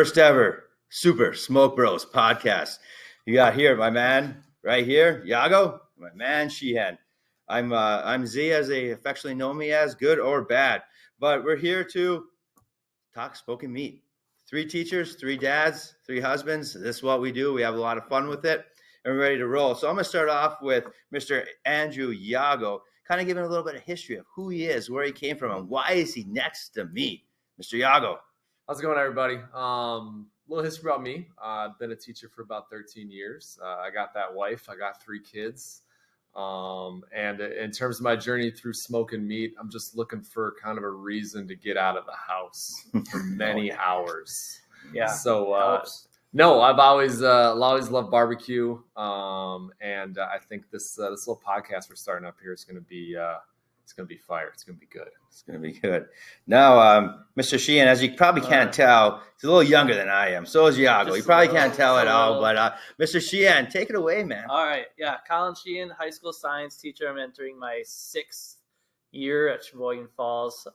first ever Super Smoke Bros podcast. You got here my man right here, Yago, my man Sheehan. I'm Z, as they affectionately know me as, good or bad. But we're here to talk smoking meat. 3 teachers, 3 dads, 3 husbands. This is what we do. We have a lot of fun with it, and we're ready to roll. So I'm going to start off with Mr. Andrew Yago, kind of giving a little bit of history of who he is, where he came from, and why is he next to me. Mr. Yago. How's it going, everybody? A little history about me. I've been a teacher for about 13 years. I got that wife. I got 3 kids. And in terms of my journey through smoking meat, I'm just looking for kind of a reason to get out of the house for many hours. Yeah. So, no, I've always loved barbecue. And I think this little podcast we're starting up here is going to be, it's going to be fire. It's going to be good. It's going to be good. Now, Mr. Sheehan, as you probably can't tell, he's a little younger than I am. So is Yago. You probably can't tell at all. But Mr. Sheehan, take it away, man. All right. Yeah. Colin Sheehan, high school science teacher. I'm entering my 6th year at Sheboygan Falls.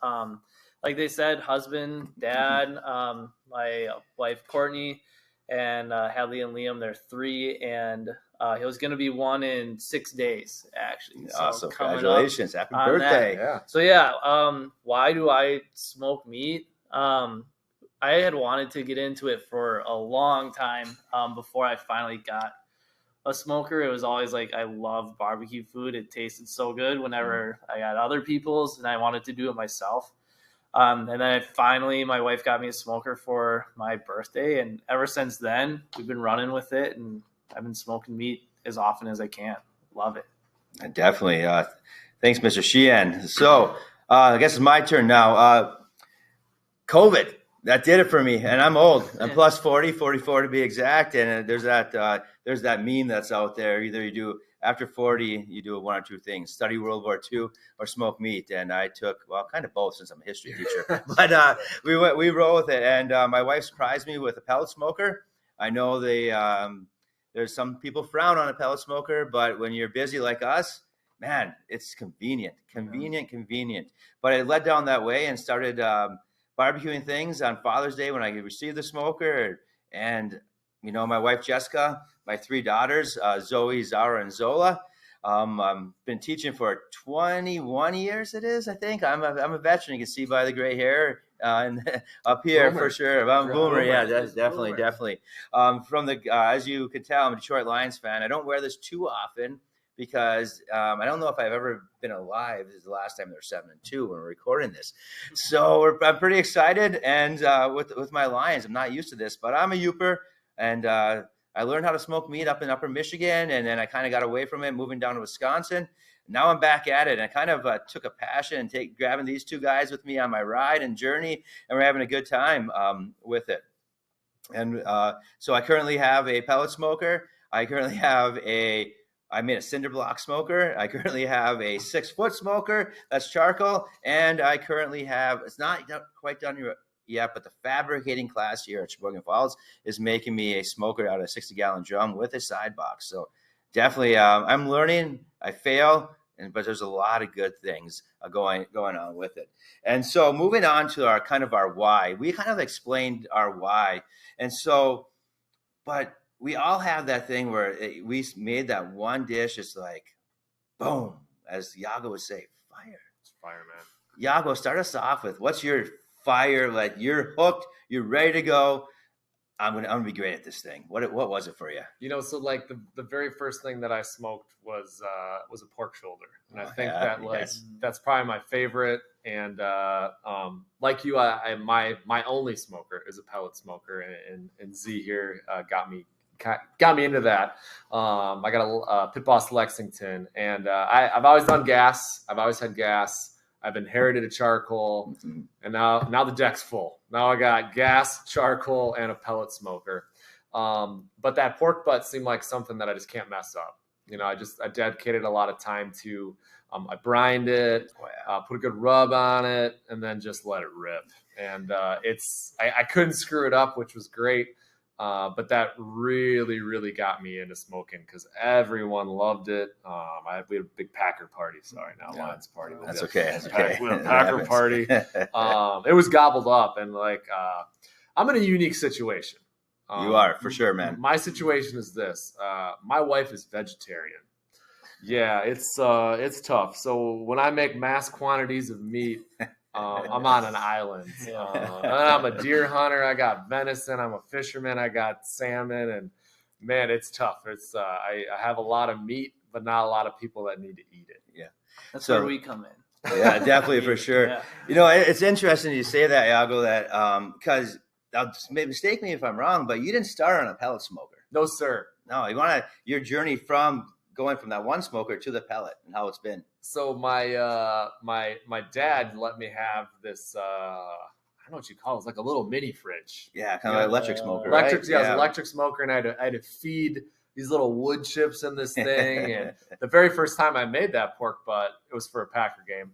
Like they said, husband, dad, my wife, Courtney, and Hadley and Liam, they're 3. And it was going to be 1 in 6 days, actually. So awesome. Congratulations. Happy birthday. Yeah. So, yeah, why do I smoke meat? I had wanted to get into it for a long time before I finally got a smoker. It was always like I loved barbecue food. It tasted so good whenever I got other people's, and I wanted to do it myself. And then my wife got me a smoker for my birthday, and ever since then, we've been running with it, and I've been smoking meat as often as I can. Love it. Definitely. Thanks, Mr. Sheehan. So I guess it's my turn now. COVID, that did it for me, and I'm old. I'm plus 40, 44 to be exact, and there's that meme that's out there. Either you do after 40, you do 1 or 2 things: study World War II or smoke meat. And I took, well, kind of both, since I'm a history teacher. But we roll with it. And my wife surprised me with a pellet smoker. I know there's some people frown on a pellet smoker, but when you're busy like us, man, it's convenient. But I led down that way and started barbecuing things on Father's Day when I received the smoker. And my wife, Jessica, my 3 daughters, Zoe, Zara, and Zola. I've been teaching for 21 years, it is, I think. I'm a veteran. You can see by the gray hair and up here, boomer. For sure. I'm boomer. Yeah, that's definitely. From as you can tell, I'm a Detroit Lions fan. I don't wear this too often because I don't know if I've ever been alive. This is the last time they're 7-2 when we're recording this. So I'm pretty excited. And with my Lions, I'm not used to this, but I'm a Youper. And I learned how to smoke meat up in Upper Michigan, and then I kind of got away from it, moving down to Wisconsin. Now I'm back at it, and I kind of took a passion and grabbing these 2 guys with me on my ride and journey, and we're having a good time with it. And so I currently have a pellet smoker. I currently have I made a cinder block smoker. I currently have a 6-foot smoker that's charcoal, and I currently have, it's not quite done yet, but the fabricating class here at Sheboygan Falls is making me a smoker out of a 60-gallon drum with a side box. So definitely, I'm learning. I fail, but there's a lot of good things going on with it. And so moving on to our why. We kind of explained our why. And so, but we all have that thing where we made that one dish. It's like, boom, as Yago would say, fire. It's fire, man. Yago, start us off with what's your fire, like you're hooked, you're ready to go. I'm gonna be great at this thing. What was it for you? So like the very first thing that I smoked was a pork shoulder, and I think that's probably my favorite. And like you, my only smoker is a pellet smoker, and Z here got me into that. I got a Pit Boss Lexington, and I've always done gas. I've always had gas. I've inherited a charcoal, and now the deck's full. Now I got gas, charcoal, and a pellet smoker. But that pork butt seemed like something that I just can't mess up. I dedicated a lot of time to. I brined it, put a good rub on it, and then just let it rip. And I couldn't screw it up, which was great. But that really, really got me into smoking because everyone loved it. We had a big Packer party. Sorry, not Lions party. That's okay. We had a Packer party. It was gobbled up, and I'm in a unique situation. You are, for sure, man. My situation is this. My wife is vegetarian. Yeah, it's tough. So when I make mass quantities of meat, I'm on an island. And I'm a deer hunter. I got venison. I'm a fisherman. I got salmon. And, man, it's tough. It's I have a lot of meat, but not a lot of people that need to eat it. Yeah. That's where we come in. Yeah, definitely, for sure. Yeah. You know, it's interesting you say that, Iago, that because mistake me if I'm wrong, but you didn't start on a pellet smoker. No, sir. No, your journey from going from that one smoker to the pellet and how it's been. So my my dad let me have this I don't know what you call it. It's like a little mini fridge. Yeah, kind of like electric smoker. Electric, right? Yeah, it was an electric smoker, and I had to feed these little wood chips in this thing. And the very first time I made that pork butt, it was for a Packer game.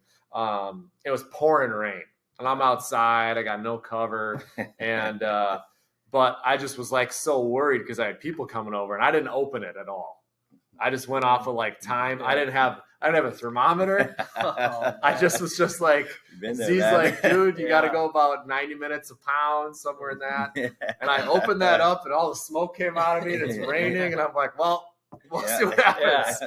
It was pouring rain, and I'm outside. I got no cover, and but I just was like so worried because I had people coming over, and I didn't open it at all. I just went off of like time. I didn't have a thermometer. I was just like, he's like, dude, you got to go about 90 minutes a pound, somewhere in that. And I opened that up, and all the smoke came out of me, and it's raining, and I'm like, well, we'll see what happens.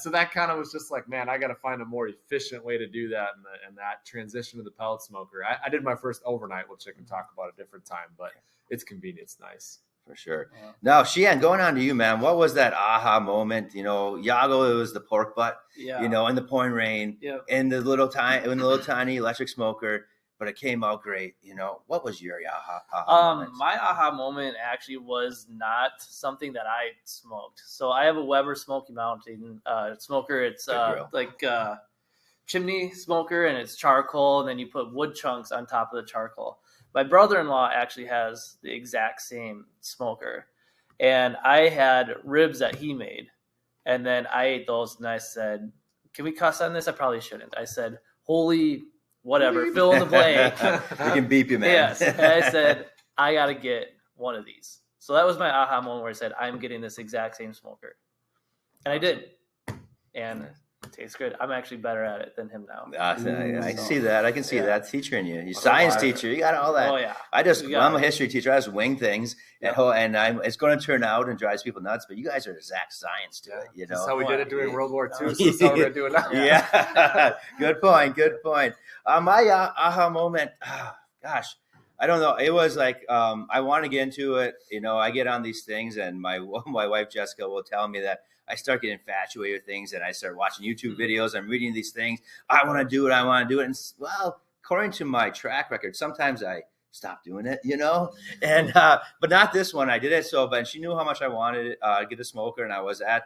So that kind of was just like, man, I got to find a more efficient way to do that, and that transition to the pellet smoker. I did my first overnight, which I can talk about a different time, but it's convenient, it's nice. For sure. Yeah. Now, Sheehan, going on to you, man, what was that aha moment? You know, Iago, it was the pork butt, you know, in the pouring rain, in the little tiny electric smoker, but it came out great. You know, what was your aha moment? My aha moment actually was not something that I smoked. So I have a Weber Smoky Mountain smoker. It's like chimney smoker, and it's charcoal, and then you put wood chunks on top of the charcoal. My brother-in-law actually has the exact same smoker, and I had ribs that he made, and then I ate those, and I said, can we cuss on this? I probably shouldn't. I said, holy whatever, fill in the blank. We can beep you, man. Yes, and I said, I got to get one of these. So that was my aha moment where I said, I'm getting this exact same smoker, and I did, and it tastes good. I'm actually better at it than him now. I see that. I can see that teacher in you. You're a science teacher. You got all that. Oh, yeah. I'm a history teacher. I just wing things, and it's going to turn out and drives people nuts. But you guys are exact science to it. You know, that's how we did it during World War II. So that's how we're going to do it now. Yeah. Good point. My aha moment. Gosh, I don't know. It was like I want to get into it. You know, I get on these things, and my wife Jessica will tell me that I start getting infatuated with things, and I start watching YouTube videos. I'm reading these things. I want to do it. And well, according to my track record, sometimes I stop doing it, you know, and, but not this one. I did it. But she knew how much I wanted to get a smoker. And I was it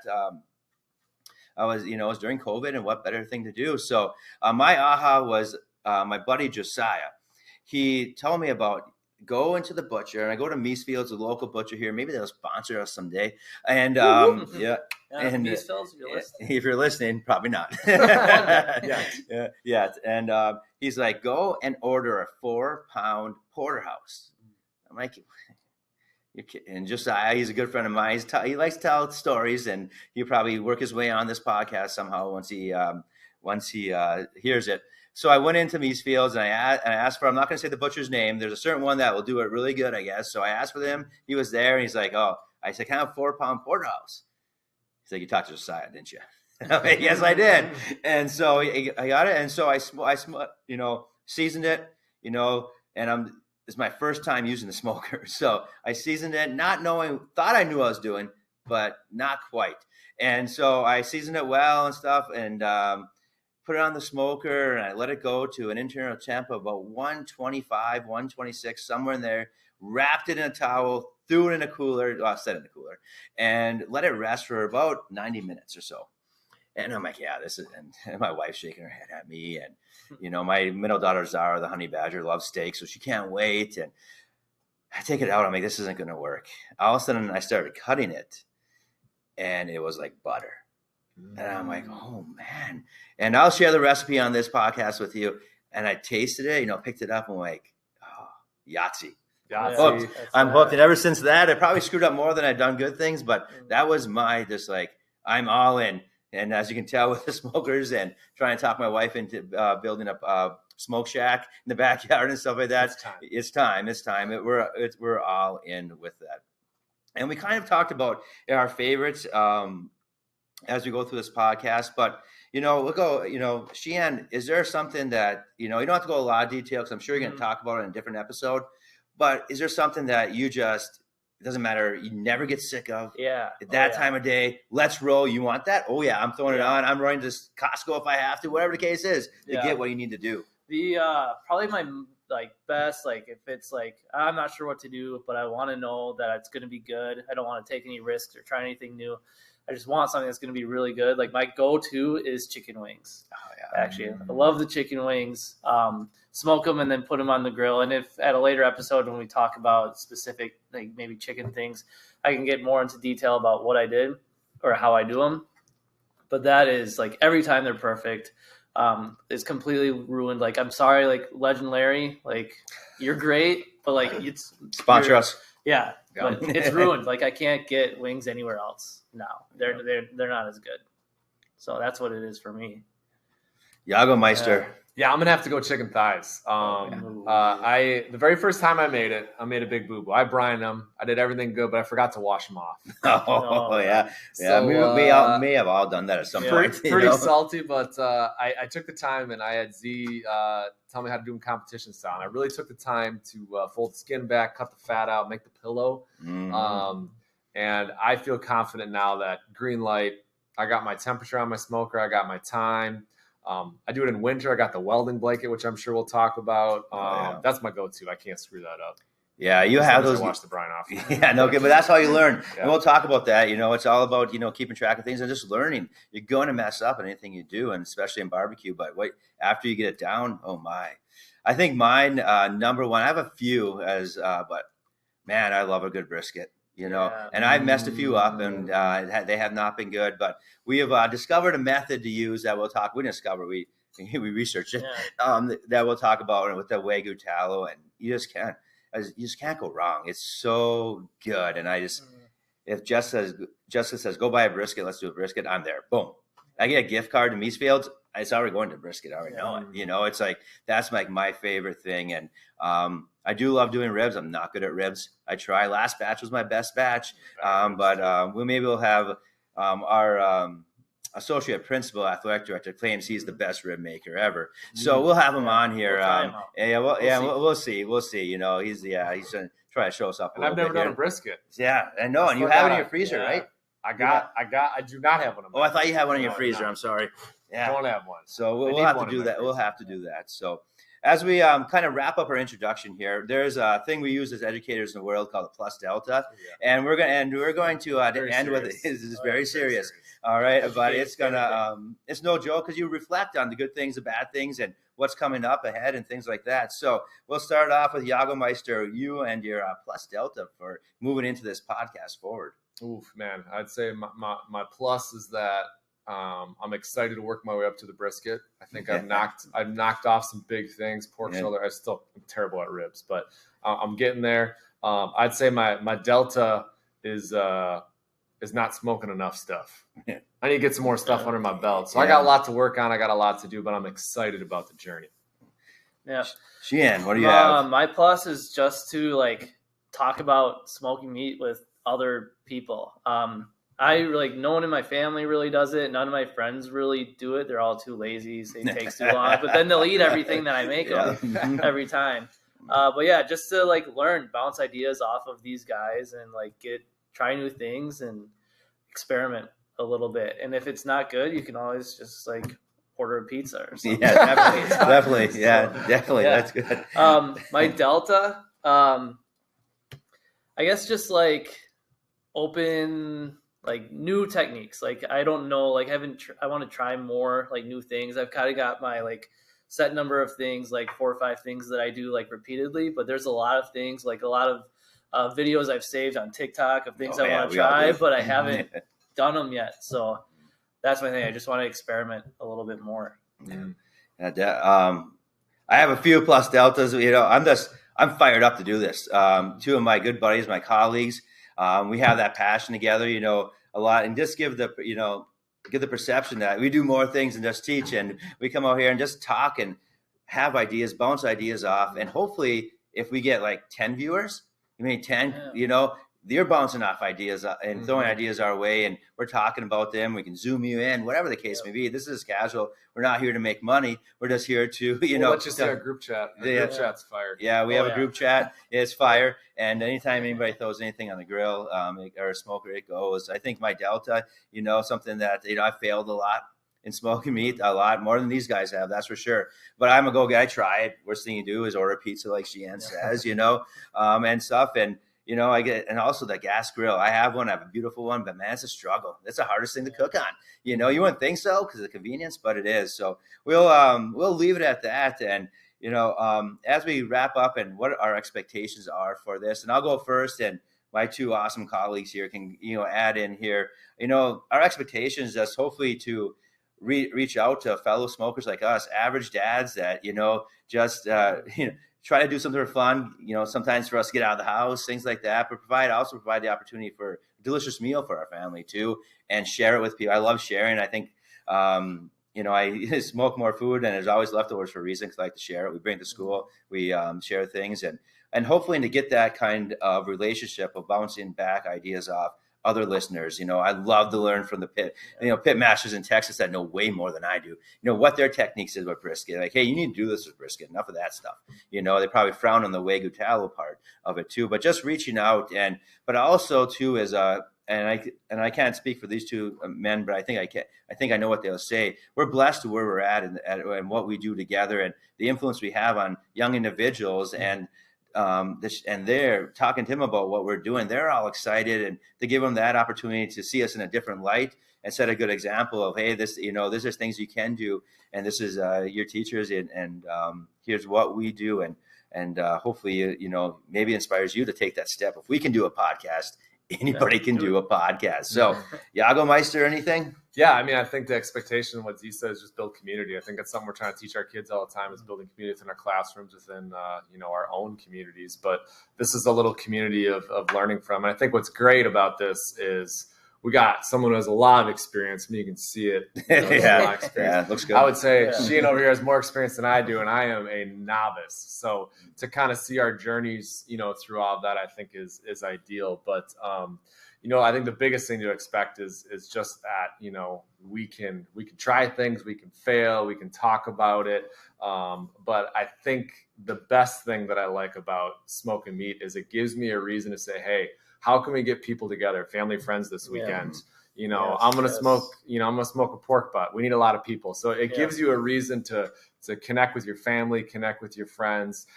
was during COVID, and what better thing to do? So my aha was my buddy Josiah. He told me about go into the butcher, and I go to Meesfield's, a local butcher here. Maybe they'll sponsor us someday. And and Meesfield's, if you're listening, probably not. And he's like, go and order a 4-pound porterhouse. I'm like, you're kidding. And Josiah, he's a good friend of mine. He likes to tell stories, and he'll probably work his way on this podcast somehow once he hears it. So I went into Meesfield's, and I asked for, I'm not going to say the butcher's name. There's a certain one that will do it really good, I guess. So I asked for them. He was there, and he's like, I said, can I have a 4-pound porterhouse? He's like, you talked to Josiah, didn't you? Yes, I did. And so I got it. And so I seasoned it, and it's my first time using the smoker. So I seasoned it, not knowing, thought I knew what I was doing, but not quite. And so I seasoned it well and stuff, and put it on the smoker, and I let it go to an internal temp of about 125, 126, somewhere in there, wrapped it in a towel, threw it in a cooler, set it in the cooler, and let it rest for about 90 minutes or so. And I'm like, yeah, this is, and my wife's shaking her head at me. And, my middle daughter, Zara, the honey badger, loves steak, so she can't wait. And I take it out. I'm like, this isn't going to work. All of a sudden, I started cutting it, and it was like butter. And I'm like, oh, man. And I'll share the recipe on this podcast with you. And I tasted it, picked it up, and like, oh, Yahtzee. Hooked. I'm hooked. And ever since that, I probably screwed up more than I've done good things. But that was my I'm all in. And as you can tell with the smokers and trying to talk my wife into building a smoke shack in the backyard and stuff like that, it's time. We're all in with that. And we kind of talked about our favorites as we go through this podcast, but we'll go, Sheehan, is there something that, you don't have to go a lot of detail because I'm sure you're going to talk about it in a different episode, but is there something that it doesn't matter, you never get sick of? Yeah. At that time of day, let's roll. You want that? Oh yeah, I'm throwing it on. I'm running to Costco if I have to, whatever the case is, to get what you need to do. The probably my best, if it's I'm not sure what to do, but I want to know that it's going to be good. I don't want to take any risks or try anything new. I just want something that's going to be really good. My go-to is chicken wings. Oh, yeah. Actually, I love the chicken wings. Smoke them and then put them on the grill. And if at a later episode when we talk about specific, maybe chicken things, I can get more into detail about what I did or how I do them. But that is every time they're perfect. It's completely ruined. I'm sorry, Legend Larry, you're great, but it's sponsor us. Yeah, but it's ruined. I can't get wings anywhere else now. They're not as good. So that's what it is for me. Jagermeister. Yeah, I'm gonna have to go chicken thighs. The very first time I made it, I made a big boo-boo. I brined them. I did everything good, but I forgot to wash them off. Yeah. So, we may have all done that at some point. Pretty salty, but I took the time and I had Z tell me how to do them competition style. And I really took the time to fold the skin back, cut the fat out, make the pillow. Mm-hmm. And I feel confident now that green light, I got my temperature on my smoker, I got my time. I do it in winter. I got the welding blanket, which I'm sure we'll talk about. That's my go-to. I can't screw that up. Yeah, you have those. Wash the brine off. Yeah, no good, but that's how you learn. Yeah. And we'll talk about that. It's all about keeping track of things and just learning. You're going to mess up in anything you do, and especially in barbecue. But after you get it down, oh my! I think mine number one. I have a few but man, I love a good brisket. And I've messed a few up, and they have not been good. But we have discovered a method to use that we'll talk. We researched it. Yeah. That we'll talk about with the Wagyu tallow, and you just can't go wrong. It's so good. And if Jessica says go buy a brisket, let's do a brisket, I'm there. Boom. I get a gift card to Meatsfields. It's already going to brisket. I already know it. It's that's my favorite thing. And I do love doing ribs. I'm not good at ribs. I try. Last batch was my best batch. But we'll have our associate principal athletic director claims he's the best rib maker ever. So we'll have him on here. We'll see. We'll see. He's going to try to show us up. And I've never done a brisket. Yeah, I know. And you have it in your freezer, right? I do not have one. Oh, I thought you had one in your freezer. I'm sorry. Yeah, I don't have one. So we'll have to do that. We'll have to do that. So as we kind of wrap up our introduction here, there's a thing we use as educators in the world called the plus delta, and we're going to end with it. This is very serious. All right, but it's it's no joke because you reflect on the good things, the bad things, and what's coming up ahead and things like that. So we'll start off with Jagermeister, you and your plus delta for moving into this podcast forward. Oof, man, I'd say my plus is that I'm excited to work my way up to the brisket. I think I've knocked off some big things. Pork shoulder, I'm terrible at ribs, but I'm getting there. I'd say my delta is not smoking enough stuff. I need to get some more stuff under my belt. So I got a lot to work on. I got a lot to do, but I'm excited about the journey. Yeah. Sheehan, what do you have? My plus is just to talk about smoking meat with other people. No one in my family really does it. None of my friends really do it. They're all too lazy. So it takes too long. But then they'll eat everything that I make them every time. But yeah, just to learn, bounce ideas off of these guys and try new things and experiment a little bit. And if it's not good, you can always just order a pizza or something. Yeah, definitely. Definitely. Yeah. That's good. My delta, I guess just open new techniques. I don't know, I want to try more new things. I've kind of got my set number of things, 4 or 5 things that I do repeatedly, but there's a lot of things, a lot of videos I've saved on TikTok of things I want to try, but I haven't done them yet. So that's my thing. I just want to experiment a little bit more. I have a few plus deltas. I'm fired up to do this. 2 of my good buddies, my colleagues, we have that passion together, a lot, and just give get the perception that we do more things than just teach, and we come out here and just talk and have ideas, bounce ideas off. And hopefully if we get like 10 viewers, I mean, 10, you're bouncing off ideas and throwing ideas our way, and we're talking about them. We can zoom you in, whatever the case may be. This is casual. We're not here to make money. We're just here to, let's just see our group chat. Our group chat's fire. Yeah, we have a group chat. It's fire. And anytime anybody throws anything on the grill or a smoker, it goes. I think my Delta, something that, I failed a lot in smoking meat, a lot more than these guys have, that's for sure. But I'm a go guy. Try it. Worst thing you do is order pizza, like Sheehan says, and stuff. And I get, and also the gas grill. I have one. I have a beautiful one, but man, it's a struggle. It's the hardest thing to cook on. You wouldn't think so because of the convenience, but it is. So we'll leave it at that. And as we wrap up and what our expectations are for this, and I'll go first, and my two awesome colleagues here can add in here. Our expectations is hopefully to reach out to fellow smokers like us, average dads that just try to do something for fun, sometimes for us to get out of the house, things like that, but also provide the opportunity for a delicious meal for our family too, and share it with people. I love sharing. I think, I smoke more food, and there's always leftovers for a reason, because I like to share it. We bring it to school, we share things, and hopefully to get that kind of relationship of bouncing back ideas off other listeners. I love to learn from the pit masters in Texas that know way more than I do, what their techniques is with brisket. Like, hey, you need to do this with brisket. Enough of that stuff. They probably frown on the Wagyu tallow part of it too, but just reaching out. But also too is, and I can't speak for these two men, but I think I know what they'll say. We're blessed to where we're at and what we do together, and the influence we have on young individuals. And they're talking to him about what we're doing. They're all excited, and to give them that opportunity to see us in a different light and set a good example of, hey, this is things you can do, and this is your teachers, and here's what we do, and hopefully maybe inspires you to take that step. If we can do a podcast, anybody can do a podcast. So, Yago Meister, anything? Yeah, I mean, I think the expectation, what Z says, is just build community. I think that's something we're trying to teach our kids all the time, is building community within our classrooms, within our own communities. But this is a little community of learning from. And I think what's great about this is we got someone who has a lot of experience. I mean, you can see it. Yeah, looks good. I would say Sheehan over here has more experience than I do, and I am a novice. So to kind of see our journeys, through all of that, I think is ideal. But I think the biggest thing to expect is just that, we can try things, we can fail, we can talk about it. But I think the best thing that I like about smoking meat is it gives me a reason to say, hey, how can we get people together, family, friends this weekend? I'm going to smoke, I'm going to smoke a pork butt. We need a lot of people. So it gives you a reason to connect with your family, connect with your friends.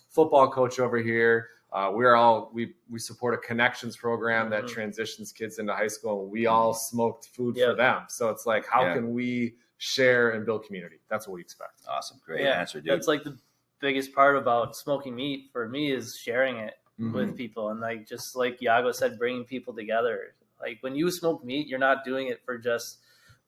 Football coach over here, we support a connections program that transitions kids into high school, and we all smoked food for them. So it's like, how can we share and build community? That's what we expect. Awesome. Great answer, dude. That's like the biggest part about smoking meat for me, is sharing it with people. And just like Yago said, bringing people together. Like, when you smoke meat, you're not doing it for just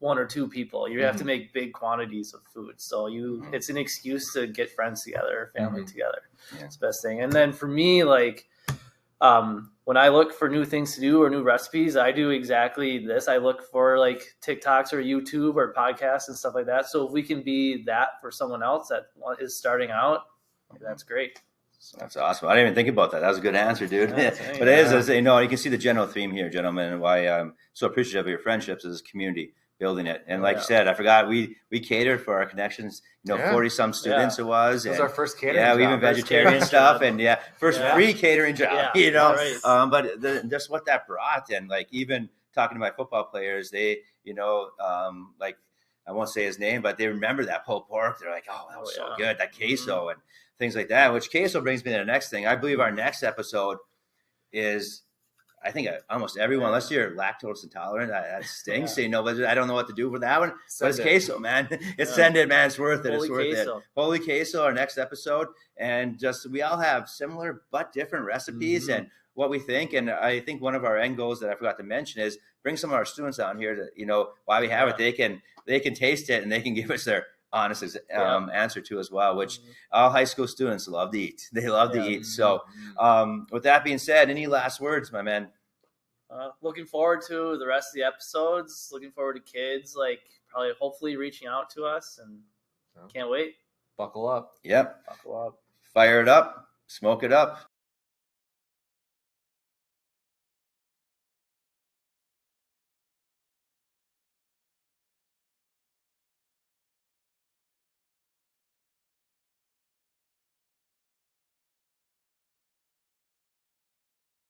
one or two people. You have to make big quantities of food. So it's an excuse to get friends together, or family together. Yeah. It's the best thing. And then for me, when I look for new things to do or new recipes, I do exactly this. I look for TikToks or YouTube or podcasts and stuff like that. So if we can be that for someone else that is starting out, that's great. That's awesome. I didn't even think about that. That was a good answer, dude. But it is, you can see the general theme here, gentlemen, and why I'm so appreciative of your friendships is community, building it. And like you said, I forgot, we catered for our connections, 40 some students it was. It was our first catering job. We even vegetarian stuff and first free catering job, Right. But just what that brought, and even talking to my football players, they, I won't say his name, but they remember that pulled pork. They're like, oh, that was so good, that queso and things like that, which queso brings me to the next thing. I believe our next episode is, I think almost everyone, unless you're lactose intolerant, that stinks. But I don't know what to do for that one. But it's queso, man. Send it, man. It's worth it. It's worth it. Holy queso, our next episode. And just, we all have similar but different recipes and what we think. And I think one of our end goals that I forgot to mention is bring some of our students down here to, while we have it, they can taste it and they can give us their honest answer to as well, which all high school students love to eat. They love to eat. So with that being said, any last words, my man? looking forward to the rest of the episodes. Looking forward to kids, like probably hopefully reaching out to us, and can't wait. Buckle up. Yep. Buckle up. Fire it up. Smoke it up.